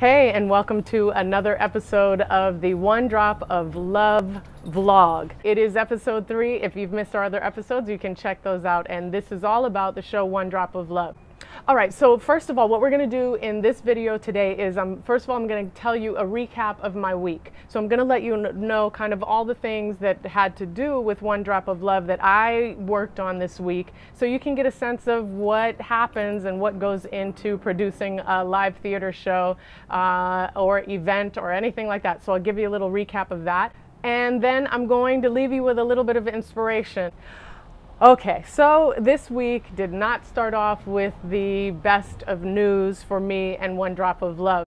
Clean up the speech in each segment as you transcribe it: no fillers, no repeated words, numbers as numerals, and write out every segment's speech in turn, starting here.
Hey, and welcome to another episode of the One Drop of Love vlog. It is episode 3. If you've missed our other episodes, you can check those out. And this is all about the show One Drop of Love. All right, so first of all, what we're going to do in this video today is, first of all, I'm going to tell you a recap of my week. So I'm going to let you know kind of all the things that had to do with One Drop of Love that I worked on this week, so you can get a sense of what happens and what goes into producing a live theater show or event or anything like that. So I'll give you a little recap of that. And then I'm going to leave you with a little bit of inspiration. Okay, so this week did not start off with the best of news for me and One Drop of Love.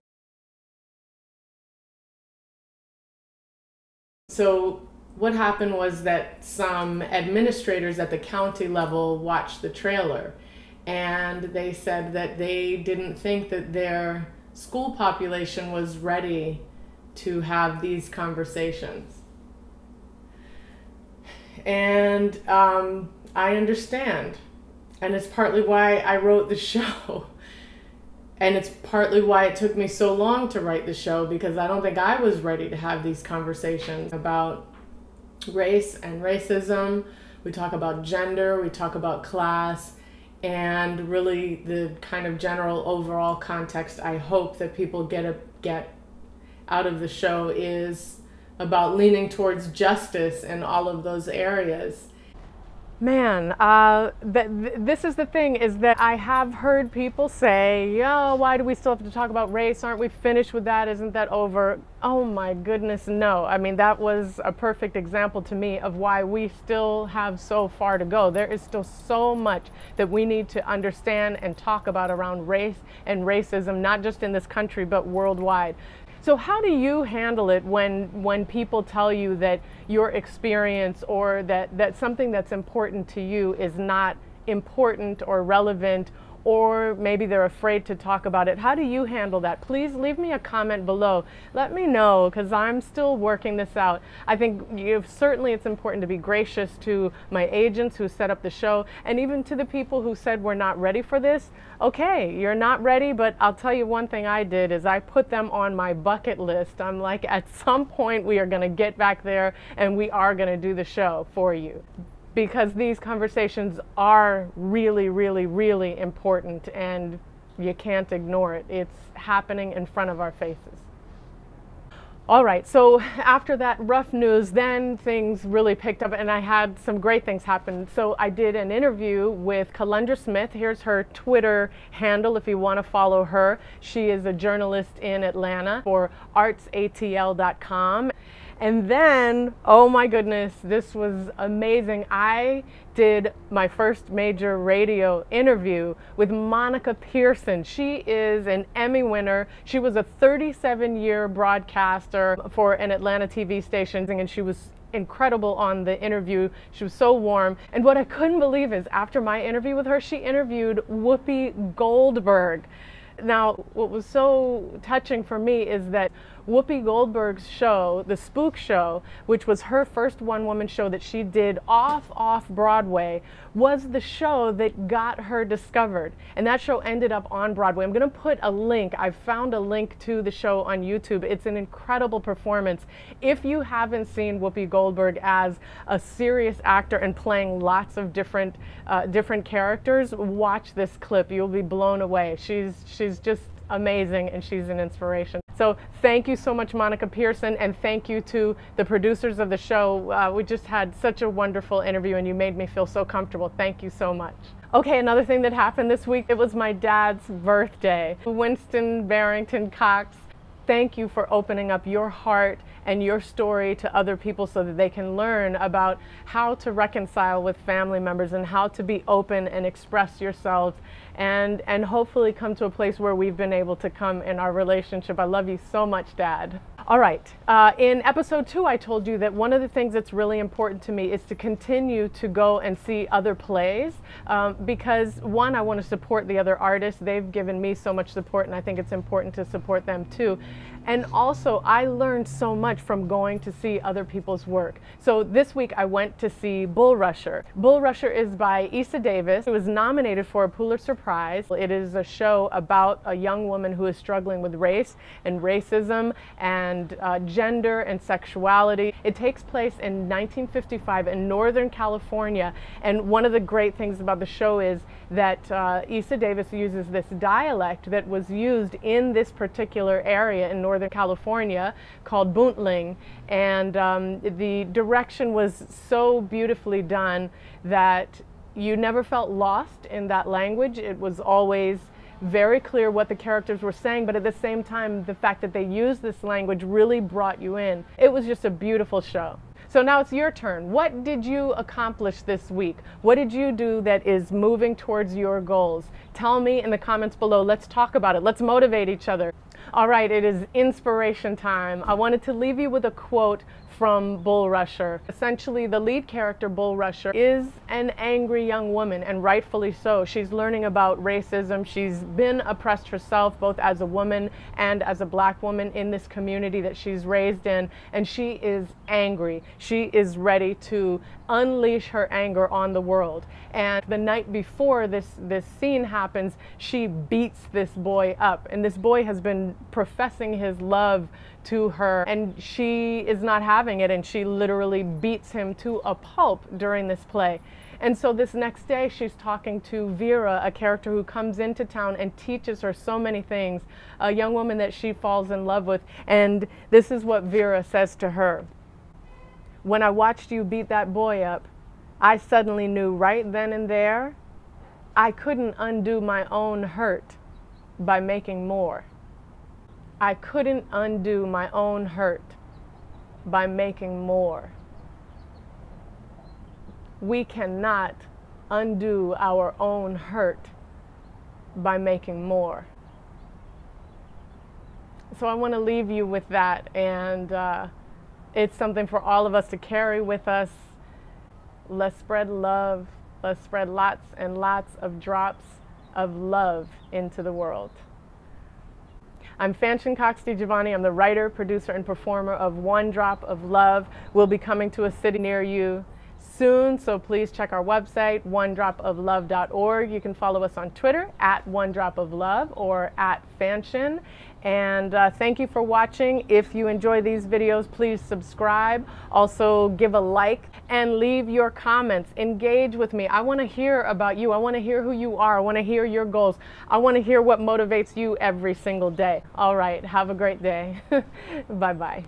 So what happened was that some administrators at the county level watched the trailer, and they said that they didn't think that their school population was ready to have these conversations. And I understand, and it's partly why I wrote the show, and it's partly why it took me so long to write the show, because I don't think I was ready to have these conversations about race and racism. We talk about gender, we talk about class, and really the kind of general overall context I hope that people get out of the show is about leaning towards justice in all of those areas. Man, this is the thing, is that I have heard people say, "Oh, why do we still have to talk about race? Aren't we finished with that? Isn't that over?" Oh my goodness, no. I mean, that was a perfect example to me of why we still have so far to go. There is still so much that we need to understand and talk about around race and racism, not just in this country, but worldwide. So how do you handle it when people tell you that your experience or that something that's important to you is not important or relevant, or maybe they're afraid to talk about it? How do you handle that? Please leave me a comment below. Let me know, because I'm still working this out. I think certainly it's important to be gracious to my agents who set up the show, and even to the people who said we're not ready for this. Okay, you're not ready, but I'll tell you one thing I did is I put them on my bucket list. I'm like, at some point we are going to get back there and we are going to do the show for you. Because these conversations are really, really, really important, and you can't ignore it. It's happening in front of our faces. All right, so after that rough news, then things really picked up, and I had some great things happen. So I did an interview with Kalendra Smith. Here's her Twitter handle if you want to follow her. She is a journalist in Atlanta for artsatl.com. And then, oh my goodness, this was amazing. I did my first major radio interview with Monica Pearson. She is an Emmy winner. She was a 37-year broadcaster for an Atlanta TV station, and she was incredible on the interview. She was so warm. And what I couldn't believe is, after my interview with her, she interviewed Whoopi Goldberg. Now, what was so touching for me is that Whoopi Goldberg's show, The Spook Show, which was her first one-woman show that she did off Broadway, was the show that got her discovered. And that show ended up on Broadway. I'm going to put a link. I found a link to the show on YouTube. It's an incredible performance. If you haven't seen Whoopi Goldberg as a serious actor and playing lots of different characters, watch this clip. You'll be blown away. She's just amazing, and she's an inspiration. So thank you so much, Monica Pearson, and thank you to the producers of the show. We just had such a wonderful interview, and you made me feel so comfortable. Thank you so much. Okay, another thing that happened this week, it was my dad's birthday. Winston Barrington Cox, thank you for opening up your heart and your story to other people so that they can learn about how to reconcile with family members and how to be open and express yourselves and hopefully come to a place where we've been able to come in our relationship. I love you so much, Dad. All right. In episode 2, I told you that one of the things that's really important to me is to continue to go and see other plays because, one, I want to support the other artists. They've given me so much support, and I think it's important to support them too. And also, I learned so much from going to see other people's work. So this week, I went to see Bulrusher. Bulrusher is by Eisa Davis. It was nominated for a Pulitzer Prize. It is a show about a young woman who is struggling with race and racism and gender and sexuality. It takes place in 1955 in Northern California. And one of the great things about the show is that Eisa Davis uses this dialect that was used in this particular area in Northern California called Buntling, and the direction was so beautifully done that you never felt lost in that language. It was always very clear what the characters were saying, but at the same time, the fact that they used this language really brought you in. It was just a beautiful show. So now it's your turn. What did you accomplish this week? What did you do that is moving towards your goals? Tell me in the comments below. Let's talk about it. Let's motivate each other. All right, it is inspiration time. I wanted to leave you with a quote from Bulrusher. Essentially, the lead character, Bulrusher, is an angry young woman, and rightfully so. She's learning about racism. She's been oppressed herself, both as a woman and as a black woman in this community that she's raised in, and she is angry. She is ready to unleash her anger on the world. And the night before this scene happens, she beats this boy up, and this boy has been professing his love to her, and she is not having it, and she literally beats him to a pulp during this play. And so this next day, she's talking to Vera, a character who comes into town and teaches her so many things, a young woman that she falls in love with. And this is what Vera says to her. "When I watched you beat that boy up, I suddenly knew right then and there I couldn't undo my own hurt by making more. I couldn't undo my own hurt by making more." We cannot undo our own hurt by making more. So I want to leave you with that, and it's something for all of us to carry with us. Let's spread love. Let's spread lots and lots of drops of love into the world. I'm Fanshen Giovanni. I'm the writer, producer, and performer of One Drop of Love. We'll be coming to a city near you soon, so please check our website, onedropoflove.org. You can follow us on Twitter at onedropoflove or at Fanshen. And thank you for watching. If you enjoy these videos, please subscribe. Also give a like and leave your comments. Engage with me. I want to hear about you. I want to hear who you are. I want to hear your goals. I want to hear what motivates you every single day. All right. Have a great day. Bye-bye.